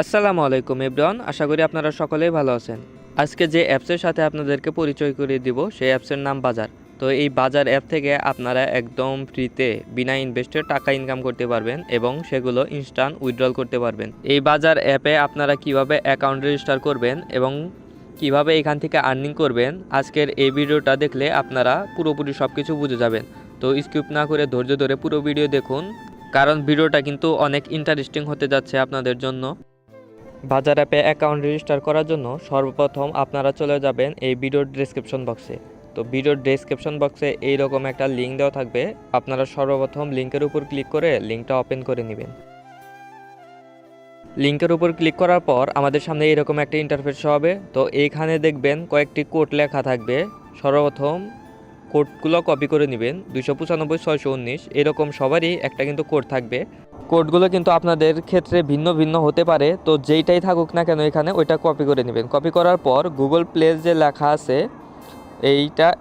আসসালামু আলাইকুম এভরিওয়ান, আশা করি আপনারা সকলেই ভালো আছেন। আজকে যে অ্যাপসের সাথে আপনাদেরকে পরিচয় করিয়ে দিব সেই অ্যাপসের নাম বাজার। তো এই বাজার অ্যাপ থেকে আপনারা একদম ফ্রিতে বিনা ইনভেস্টে টাকা ইনকাম করতে পারবেন এবং সেগুলো ইনস্ট্যান্ট উইথড্রল করতে পারবেন। এই বাজার অ্যাপে আপনারা কিভাবে অ্যাকাউন্ট রেজিস্টার করবেন এবং কিভাবে এখান থেকে আর্নিং করবেন, আজকের এই ভিডিওটা দেখলে আপনারা পুরোপুরি সব কিছু বুঝে যাবেন। তো স্কিপ না করে ধৈর্য ধরে পুরো ভিডিও দেখুন, কারণ ভিডিওটা কিন্তু অনেক ইন্টারেস্টিং হতে যাচ্ছে আপনাদের জন্য। বাজার অ্যাপে অ্যাকাউন্ট রেজিস্টার করার জন্য সর্বপ্রথম আপনারা চলে যাবেন এই ভিডিওর ডেসক্রিপশন বক্সে। তো ভিডিওর ডেসক্রিপশন বক্সে এইরকম একটা লিঙ্ক দেওয়া থাকবে, আপনারা সর্বপ্রথম লিঙ্কের উপর ক্লিক করে লিঙ্কটা ওপেন করে নেবেন। লিঙ্কের উপর ক্লিক করার পর আমাদের সামনে এরকম একটা ইন্টারফেস হবে। তো এইখানে দেখবেন কয়েকটি কোড লেখা থাকবে। সর্বপ্রথম কোডগুলো কপি করে নেবেন, 295 619 এরকম সবারই একটা কিন্তু কোড থাকবে। কোডগুলো কিন্তু আপনাদের ক্ষেত্রে ভিন্ন ভিন্ন হতে পারে, তো যেইটাই থাকুক না কেন এখানে ওইটা কপি করে নেবেন। কপি করার পর গুগল প্লে যে লেখা আছে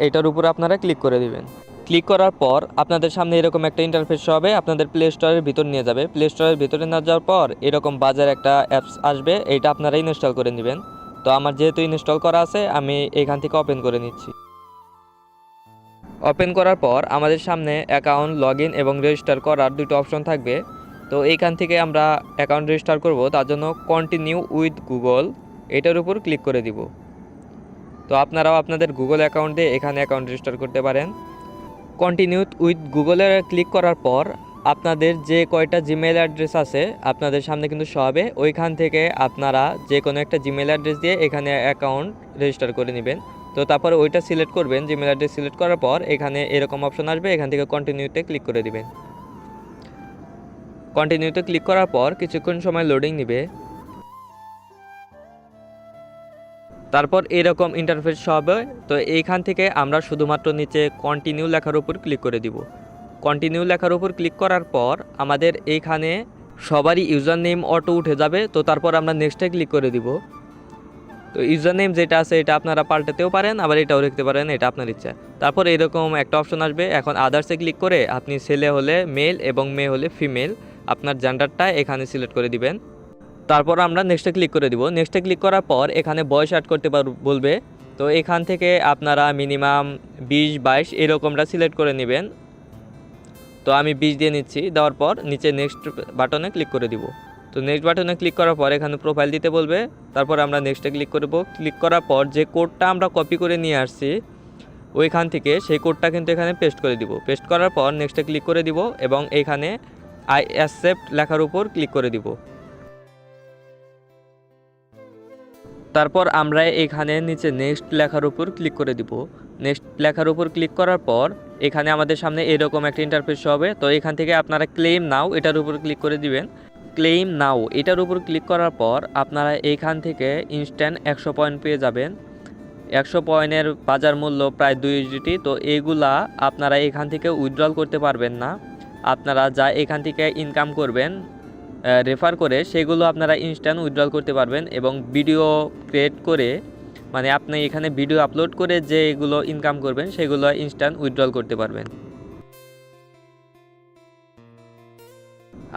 এইটার উপর আপনারা ক্লিক করে দিবেন। ক্লিক করার পর আপনাদের সামনে এরকম একটা ইন্টারফেস হবে, আপনাদের প্লে স্টোরের ভিতর নিয়ে যাবে। প্লে স্টোরের ভিতরে না যাওয়ার পর এরকম বাজার একটা অ্যাপস আসবে, এইটা আপনারা ইনস্টল করে নেবেন। তো আমার যেহেতু ইনস্টল করা আছে আমি এখান থেকে ওপেন করে নিচ্ছি। ওপেন করার পর আমাদের সামনে অ্যাকাউন্ট লগইন এবং রেজিস্টার করার দুটো অপশন থাকবে। তো এইখান থেকে আমরা অ্যাকাউন্ট রেজিস্টার করব, তার জন্য কন্টিনিউ উইথ গুগল এটার উপর ক্লিক করে দিব। তো আপনারাও আপনাদের গুগল অ্যাকাউন্ট দিয়ে এখানে অ্যাকাউন্ট রেজিস্টার করতে পারেন। কন্টিনিউ উইথ গুগলে ক্লিক করার পর আপনাদের যে কয়টা জিমেইল অ্যাড্রেস আছে আপনাদের সামনে কিন্তু শো হবে, ওইখান থেকে আপনারা যে কোনো একটা জিমেইল অ্যাড্রেস দিয়ে এখানে অ্যাকাউন্ট রেজিস্টার করে নেবেন। তো তারপরে ওইটা সিলেক্ট করবেন, জিমেইল অ্যাড্রেস সিলেক্ট করার পর এখানে এরকম অপশন আসবে, এখান থেকে কন্টিনিউতে ক্লিক করে দিবেন। কন্টিনিউতে ক্লিক করার পর কিছুক্ষণ সময় লোডিং নেবে। তারপর এরকম ইন্টারফেস হবে। তো এইখান থেকে আমরা শুধুমাত্র নিচে কন্টিনিউ লেখার উপর ক্লিক করে দিব। কন্টিনিউ লেখার উপর ক্লিক করার পর আমাদের এইখানে সবারই ইউজার নেম অটো উঠে যাবে। তো তারপর আমরা নেক্সটে ক্লিক করে দিব। তো ইউজার নেম যেটা আছে এটা আপনারা পাল্টাতেও পারেন, আবার এটাও লিখতে পারেন, এটা আপনার ইচ্ছা। তারপর এরকম একটা অপশন আসবে, এখন আদার্সে ক্লিক করে আপনি ছেলে হলে মেল এবং মেয়ে হলে ফিমেল আপনার জেন্ডারটা এখানে সিলেক্ট করে দিবেন। তারপর আমরা নেক্সটে ক্লিক করে দিব। নেক্সটে ক্লিক করার পর এখানে বয়স অ্যাড করতে বলবে। তো এখান থেকে আপনারা মিনিমাম 20-22 এরকমটা সিলেক্ট করে নেবেন। তো আমি 20 দিয়ে নিচ্ছি, দেওয়ার পর নিচে নেক্সট বাটনে ক্লিক করে দিব। তো নেক্সট বাটনে ক্লিক করার পর এখানে প্রোফাইল দিতে বলবে। তারপর আমরা নেক্সটে ক্লিক করব। ক্লিক করার পর যে কোডটা আমরা কপি করে নিয়ে আসছি ওইখান থেকে সেই কোডটা কিন্তু এখানে পেস্ট করে দিব। পেস্ট করার পর নেক্সটে ক্লিক করে দিব এবং এইখানে আই অ্যাকসেপ্ট লেখার উপর ক্লিক করে দিব। তারপর আমরা এখানে নিচে নেক্সট লেখার উপর ক্লিক করে দিব। নেক্সট লেখার উপর ক্লিক করার পর এখানে আমাদের সামনে এরকম একটা ইন্টারফেস হবে। তো এখান থেকে আপনারা ক্লেম নাও এটার উপর ক্লিক করে দিবেন। ক্লেম নাও এটার উপর ক্লিক করার পর আপনারা এইখান থেকে ইনস্ট্যান্ট 100 পয়েন্ট পেয়ে যাবেন। 100 পয়েন্টের বাজার মূল্য প্রায় 2 USDT। তো এইগুলা আপনারা এখান থেকে উইথড্রল করতে পারবেন না, আপনারা যা এখান থেকে ইনকাম করবেন রেফার করে সেগুলো আপনারা ইনস্ট্যান্ট উইথড্রল করতে পারবেন এবং ভিডিও ক্রিয়েট করে মানে আপনি এখানে ভিডিও আপলোড করে যেগুলো ইনকাম করবেন সেগুলো ইনস্ট্যান্ট উইথড্রল করতে পারবেন।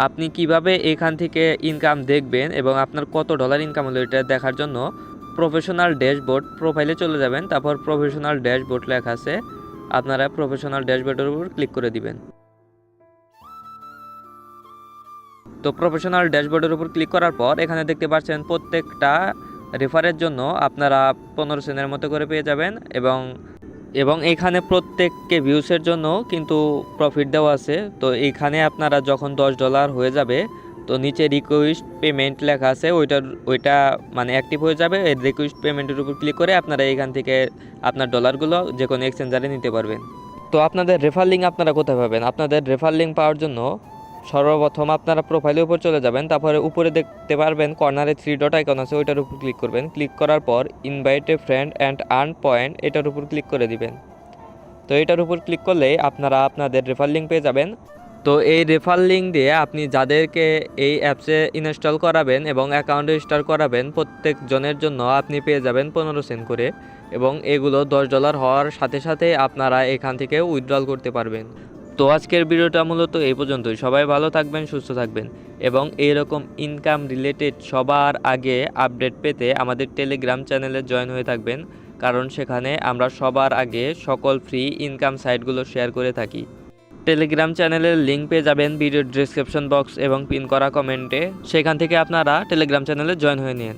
আপনি কিভাবে এখান থেকে ইনকাম দেখবেন এবং আপনার কত ডলার ইনকাম হলো এটা দেখার জন্য প্রফেশনাল ড্যাশবোর্ড প্রোফাইলে চলে যাবেন। তারপর প্রফেশনাল ড্যাশবোর্ড লেখা আছে, আপনারা প্রফেশনাল ড্যাশবোর্ডের উপর ক্লিক করে দিবেন। তো প্রফেশনাল ড্যাশবোর্ডের উপর ক্লিক করার পর এখানে দেখতে পাচ্ছেন প্রত্যেকটা রেফারের জন্য আপনারা 15 সেন্টের মতো করে পেয়ে যাবেন এবং এখানে প্রত্যেককে ভিউসের জন্য কিন্তু প্রফিট দেওয়া আছে। তো এখানে আপনারা যখন $10 হয়ে যাবে তো নিচে রিকোয়েস্ট পেমেন্ট লেখা আছে ওইটা মানে অ্যাক্টিভ হয়ে যাবে। এই রিকোয়েস্ট পেমেন্টের উপর ক্লিক করে আপনারা এখান থেকে আপনার ডলারগুলো যে কোনো এক্সচেঞ্জারে নিতে পারবেন। তো আপনাদের রেফার লিঙ্ক আপনারা কোথায় পাবেন? আপনাদের রেফার লিঙ্ক পাওয়ার জন্য সর্বপ্রথম আপনারা প্রোফাইলের উপর চলে যাবেন। তারপরে উপরে দেখতে পারবেন কর্নারে 3 ডট আইকন আছে, ওইটার উপর ক্লিক করবেন। ক্লিক করার পর invite a friend and earn point এটার উপর ক্লিক করে দিবেন। তো এটার উপর ক্লিক করলে আপনারা আপনাদের রেফার লিঙ্ক পেয়ে যাবেন। তো এই রেফার লিঙ্ক দিয়ে আপনি যাদেরকে এই অ্যাপসে ইনস্টল করাবেন এবং অ্যাকাউন্ট রেজিস্টার করাবেন প্রত্যেক জনের জন্য আপনি পেয়ে যাবেন 15 সেন্ট করে এবং এগুলো $10 হওয়ার সাথে সাথে আপনারা এখান থেকে উইথড্রল করতে পারবেন। তো আজকের ভিডিওটা মূলত এই পর্যন্তই। সবাই ভালো থাকবেন, সুস্থ থাকবেন এবং এইরকম ইনকাম রিলেটেড সবার আগে আপডেট পেতে আমাদের টেলিগ্রাম চ্যানেলে জয়েন হয়ে থাকবেন, কারণ সেখানে আমরা সবার আগে সকল ফ্রি ইনকাম সাইটগুলো শেয়ার করে থাকি। টেলিগ্রাম চ্যানেলের লিঙ্ক পেয়ে যাবেন ভিডিওর ডেসক্রিপশন বক্স এবং পিন করা কমেন্টে। সেখান থেকে আপনারা টেলিগ্রাম চ্যানেলে জয়েন হয়ে নিন।